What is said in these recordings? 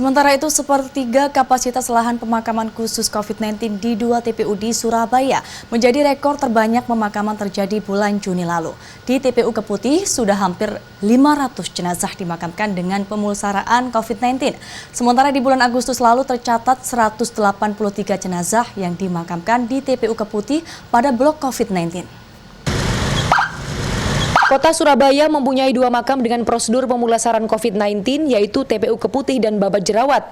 Sementara itu, sepertiga kapasitas lahan pemakaman khusus COVID-19 di 2 TPU di Surabaya menjadi rekor terbanyak pemakaman terjadi bulan Juni lalu. Di TPU Keputih, sudah hampir 500 jenazah dimakamkan dengan pemulsaraan COVID-19. Sementara di bulan Agustus lalu tercatat 183 jenazah yang dimakamkan di TPU Keputih pada blok COVID-19. Kota Surabaya mempunyai 2 makam dengan prosedur pemulasaran COVID-19, yaitu TPU Keputih dan Babat Jerawat.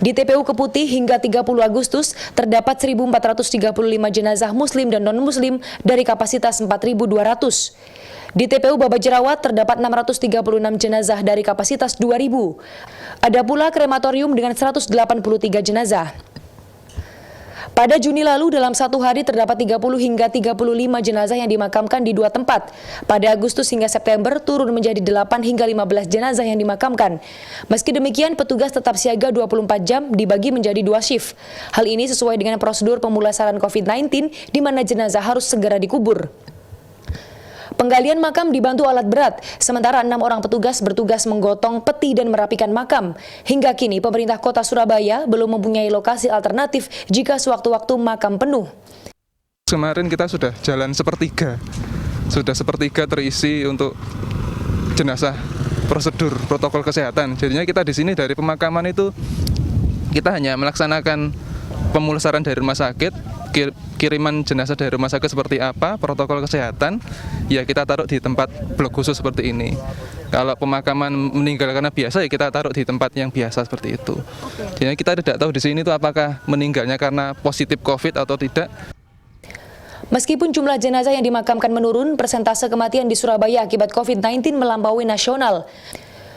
Di TPU Keputih hingga 30 Agustus terdapat 1.435 jenazah muslim dan non-muslim dari kapasitas 4.200. Di TPU Babat Jerawat terdapat 636 jenazah dari kapasitas 2.000. Ada pula krematorium dengan 183 jenazah. Pada Juni lalu, dalam satu hari terdapat 30 hingga 35 jenazah yang dimakamkan di 2 tempat. Pada Agustus hingga September turun menjadi 8 hingga 15 jenazah yang dimakamkan. Meski demikian, petugas tetap siaga 24 jam dibagi menjadi 2 shift. Hal ini sesuai dengan prosedur pemulasaran COVID-19 di mana jenazah harus segera dikubur. Penggalian makam dibantu alat berat, sementara 6 orang petugas bertugas menggotong peti dan merapikan makam. Hingga kini, pemerintah kota Surabaya belum mempunyai lokasi alternatif jika sewaktu-waktu makam penuh. Kemarin kita sudah jalan sepertiga terisi untuk jenazah prosedur protokol kesehatan. Jadinya kita di sini dari pemakaman itu kita hanya melaksanakan pemulasaran dari rumah sakit, kiriman jenazah dari rumah sakit seperti apa, protokol kesehatan, ya kita taruh di tempat blok khusus seperti ini. Kalau pemakaman meninggal karena biasa, ya kita taruh di tempat yang biasa seperti itu. Jadi kita tidak tahu di sini itu apakah meninggalnya karena positif COVID atau tidak. Meskipun jumlah jenazah yang dimakamkan menurun, persentase kematian di Surabaya akibat COVID-19 melampaui nasional.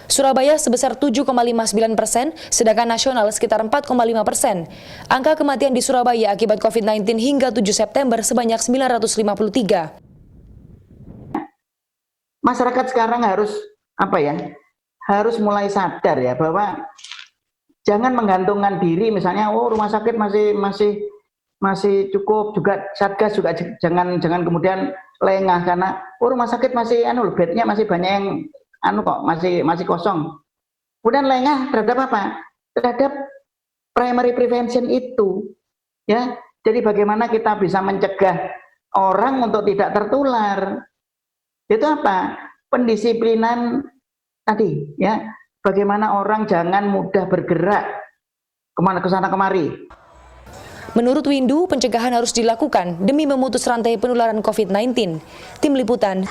Surabaya sebesar 7,59%, sedangkan nasional sekitar 4,5%. Angka kematian di Surabaya akibat COVID-19 hingga 7 September sebanyak 953. Masyarakat sekarang harus mulai sadar ya bahwa jangan menggantungkan diri, misalnya rumah sakit masih cukup, juga Satgas juga jangan kemudian lengah karena rumah sakit masih bednya masih banyak yang masih kosong. Kemudian lengah terhadap apa? Terhadap primary prevention itu. Ya. Jadi bagaimana kita bisa mencegah orang untuk tidak tertular? Itu apa? Pendisiplinan tadi, ya. Bagaimana orang jangan mudah bergerak ke sana kemari. Menurut Windu, pencegahan harus dilakukan demi memutus rantai penularan COVID-19. Tim Liputan.